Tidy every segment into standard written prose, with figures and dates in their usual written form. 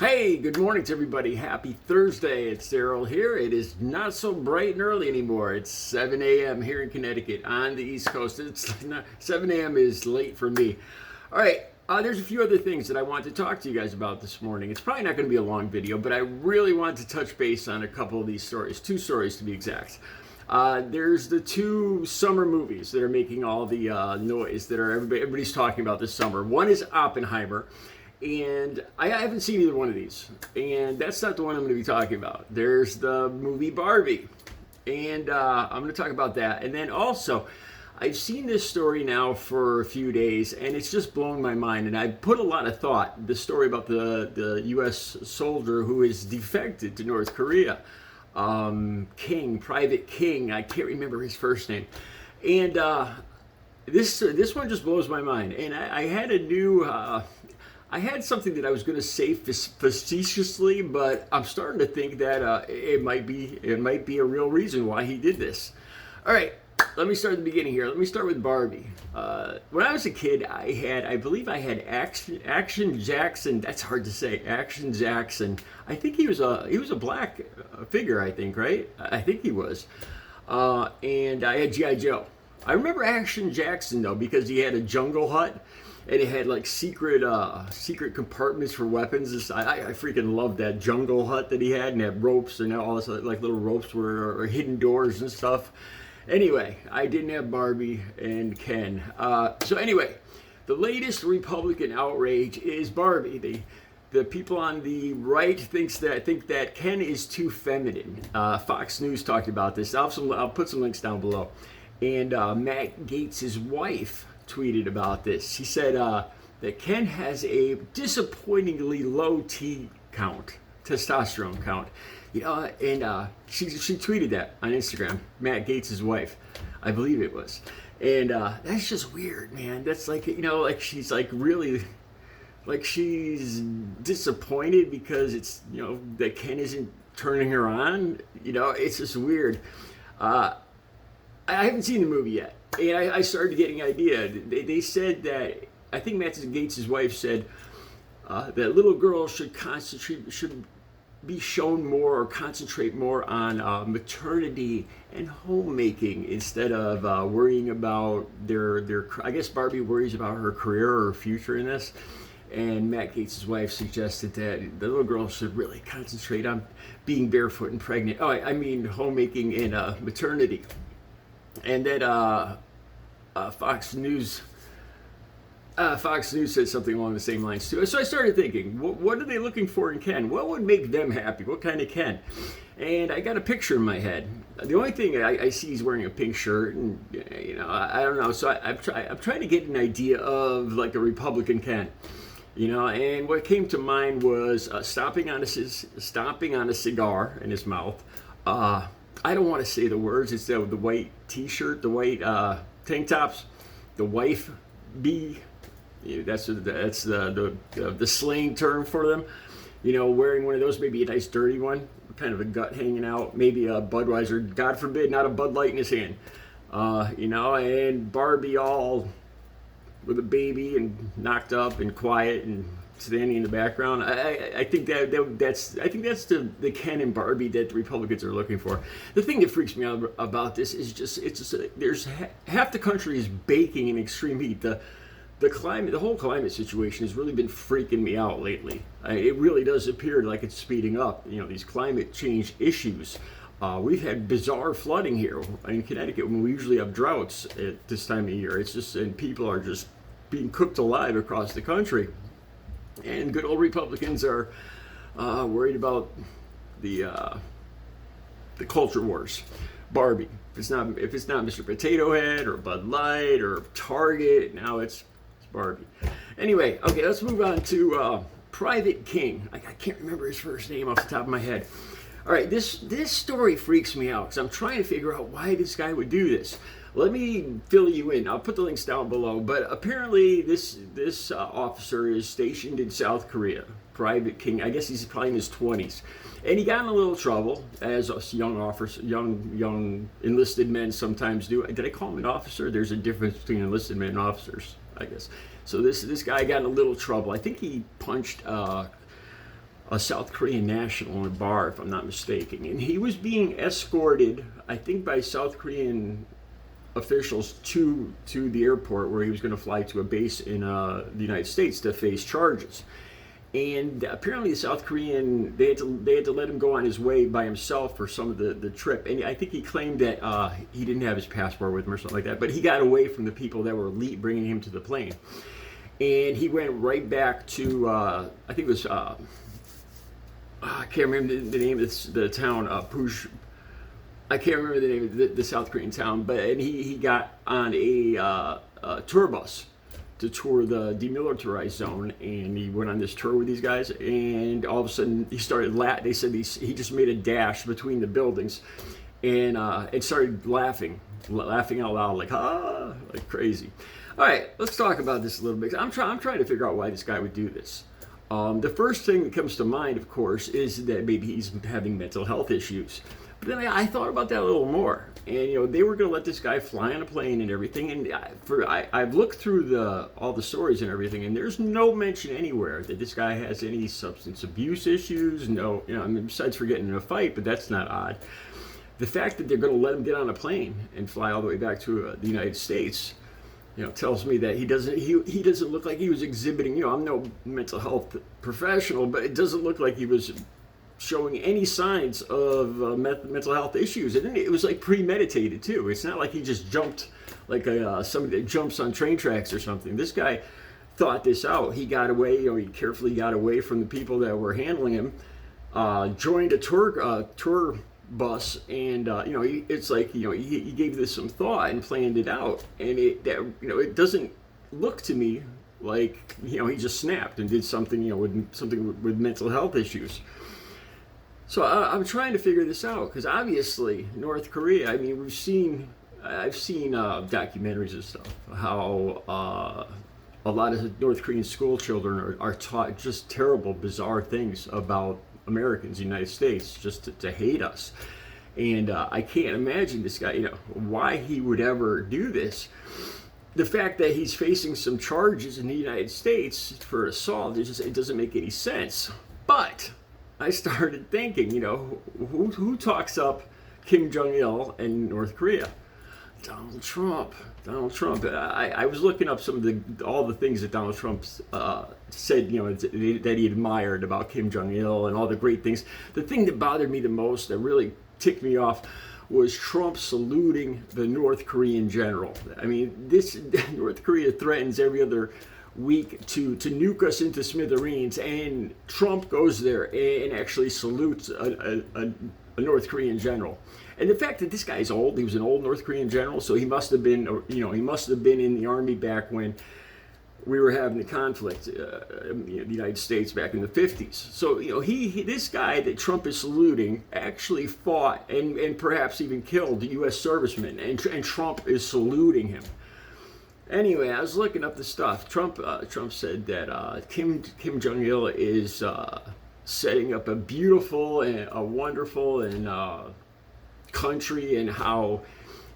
Hey, good morning to everybody. Happy Thursday. It's Daryl here. It is not so bright and early anymore. It's 7 a.m. here in Connecticut on the East Coast. It's not, 7 a.m. is late for me. All right, there's a few other things that I want to talk to you guys about this morning. It's probably not going to be a long video, but I really want to touch base on a couple of these stories, two stories to be exact. There's the two summer movies that are making all the noise that everybody's talking about this summer. One is Oppenheimer. And I haven't seen either one of these. And that's not the one I'm going to be talking about. There's the movie Barbie. And I'm going to talk about that. And then also, I've seen this story now for a few days, and it's just blown my mind. And I put a lot of thought, the story about the U.S. soldier who is defected to North Korea. Private King, I can't remember his first name. And this one just blows my mind. And I had a new... I had something that I was going to say facetiously, but I'm starting to think that it might be a real reason why he did this. All right, let me start at the beginning here. Let me start with Barbie. When I was a kid, I believe I had Action Jackson. That's hard to say. Action Jackson. I think he was a black figure. I think, right? I think he was. And I had G.I. Joe. I remember Action Jackson though because he had a jungle hut. And it had like secret compartments for weapons. I freaking loved that jungle hut that he had, and had ropes and all this like little ropes or hidden doors and stuff. Anyway, I didn't have Barbie and Ken. So anyway, the latest Republican outrage is Barbie. The people on the right think that Ken is too feminine. Fox News talked about this. I'll put some links down below. And Matt Gaetz' wife tweeted about this. She said that Ken has a disappointingly low testosterone count. And she tweeted that on Instagram. Matt Gaetz' wife, I believe it was. And that's just weird, man. That's like like she's like really, like she's disappointed because it's that Ken isn't turning her on. It's just weird. I haven't seen the movie yet. And I started getting an idea. They said that, I think Matt Gaetz' wife said that little girls should be shown more or concentrate more on maternity and homemaking instead of worrying about their. I guess Barbie worries about her career or her future in this. And Matt Gaetz' wife suggested that the little girl should really concentrate on being barefoot and pregnant. Oh, I mean homemaking and maternity. And then Fox News said something along the same lines too. So I started thinking, what are they looking for in Ken? What would make them happy? What kind of Ken? And I got a picture in my head. The only thing I see is wearing a pink shirt, and I don't know. So I'm trying to get an idea of like a Republican Ken. And what came to mind was stomping on a cigar in his mouth. I don't want to say the words. It's the white T-shirt, the white tank tops, the wife bee. That's the slang term for them. Wearing one of those, maybe a nice dirty one, kind of a gut hanging out, maybe a Budweiser. God forbid, not a Bud Light in his hand. And Barbie all with a baby and knocked up and quiet and standing in the background. I think that's the Ken and Barbie that the Republicans are looking for. The thing that freaks me out about this is there's half the country is baking in extreme heat. The whole climate situation has really been freaking me out lately. It really does appear like it's speeding up. These climate change issues. We've had bizarre flooding here in Connecticut when we usually have droughts at this time of year. And people are just being cooked alive across the country. And good old Republicans are worried about the culture wars. Barbie. If it's not Mr. Potato Head or Bud Light or Target, now it's Barbie. Anyway, okay, let's move on to Private King. I can't remember his first name off the top of my head. All right, this story freaks me out because I'm trying to figure out why this guy would do this. Let me fill you in. I'll put the links down below. But apparently, this officer is stationed in South Korea. Private King. I guess he's probably in his 20s, and he got in a little trouble, as us young enlisted men sometimes do. Did I call him an officer? There's a difference between enlisted men and officers, I guess. So this guy got in a little trouble. I think he punched a South Korean national in a bar, if I'm not mistaken, and he was being escorted, I think, by South Korean officials to the airport where he was going to fly to a base in the United States to face charges. And apparently the South Korean, they had to let him go on his way by himself for some of the trip. And I think he claimed that he didn't have his passport with him or something like that, but he got away from the people that were bringing him to the plane. And he went right back to, I think it was, I can't remember the name of the town, I can't remember the name of the South Korean town, and he got on a tour bus to tour the demilitarized zone, and he went on this tour with these guys, and all of a sudden he started they said he just made a dash between the buildings, and started laughing out loud, like crazy. All right, let's talk about this a little bit. I'm trying to figure out why this guy would do this. The first thing that comes to mind, of course, is that maybe he's having mental health issues. But then I thought about that a little more, and they were going to let this guy fly on a plane and everything. And I've looked through all the stories and everything, and there's no mention anywhere that this guy has any substance abuse issues. No, I mean, besides for getting in a fight, but that's not odd. The fact that they're going to let him get on a plane and fly all the way back to the United States, tells me that he doesn't look like he was exhibiting. I'm no mental health professional, but it doesn't look like he was showing any signs of mental health issues. And it was like premeditated too. It's not like he just jumped like somebody that jumps on train tracks or something. This guy thought this out. He got away. He carefully got away from the people that were handling him. Joined a tour bus, and it's like he gave this some thought and planned it out. And it doesn't look to me like he just snapped and did something with mental health issues. So I'm trying to figure this out, because obviously North Korea, I mean, I've seen documentaries and stuff, how a lot of North Korean school children are taught just terrible, bizarre things about Americans, United States, just to hate us. And I can't imagine this guy, why he would ever do this. The fact that he's facing some charges in the United States for assault, it doesn't make any sense. But I started thinking, who talks up Kim Jong-il and North Korea? Donald Trump. I was looking up some of all the things that Donald Trump said, that he admired about Kim Jong-il and all the great things. The thing that bothered me the most, that really ticked me off, was Trump saluting the North Korean general. I mean, this North Korea threatens every other week to nuke us into smithereens, and Trump goes there and actually salutes a North Korean general. And the fact that this guy's old, he was an old North Korean general, so he must have been in the army back when we were having the conflict, the United States back in the 50s. So this guy that Trump is saluting actually fought and perhaps even killed U.S. servicemen, and Trump is saluting him. Anyway, I was looking up the stuff. Trump said that Kim Jong-il is setting up a beautiful and a wonderful and country, and how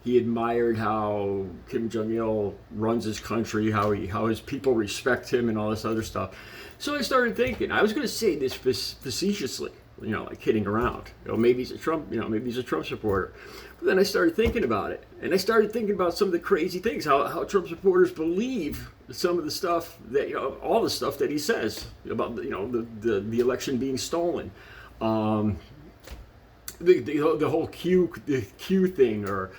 he admired how Kim Jong-il runs his country, how his people respect him, and all this other stuff. So I started thinking, I was going to say this facetiously, like kidding around. Maybe he's a Trump supporter. But then I started thinking about it, and I started thinking about some of the crazy things, how Trump supporters believe some of the stuff that all the stuff that he says about the election being stolen, the whole Q thing, or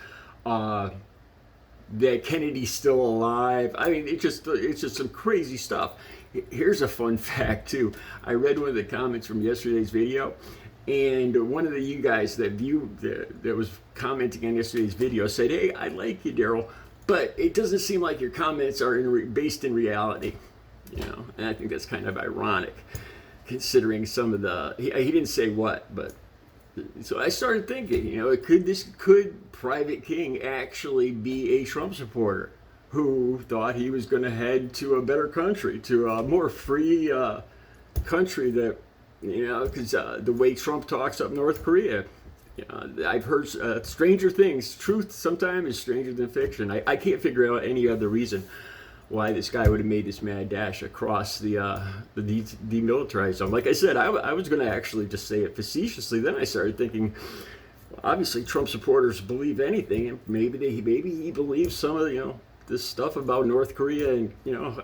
that Kennedy's still alive. I mean, it's just some crazy stuff. Here's a fun fact too. I read one of the comments from yesterday's video, and one of you guys that was commenting on yesterday's video said, "Hey, I like you, Daryl, but it doesn't seem like your comments are based in reality." And I think that's kind of ironic, considering some of he didn't say what, but so I started thinking, could Private King actually be a Trump supporter who thought he was going to head to a better country, to a more free country that, because the way Trump talks up North Korea, I've heard stranger things. Truth sometimes is stranger than fiction. I can't figure out any other reason why this guy would have made this mad dash across the demilitarized zone. Like I said, I was going to actually just say it facetiously. Then I started thinking, obviously Trump supporters believe anything, and maybe he believes some of this stuff about North Korea,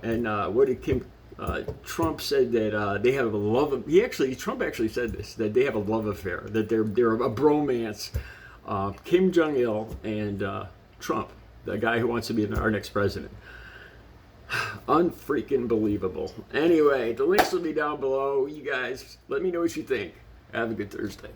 and what did Trump said that they have a love of, Trump actually said this, that they have a love affair, that they're a bromance, Kim Jong-il and Trump, the guy who wants to be our next president. Unfreaking believable. Anyway, the links will be down below. You guys, let me know what you think. Have a good Thursday.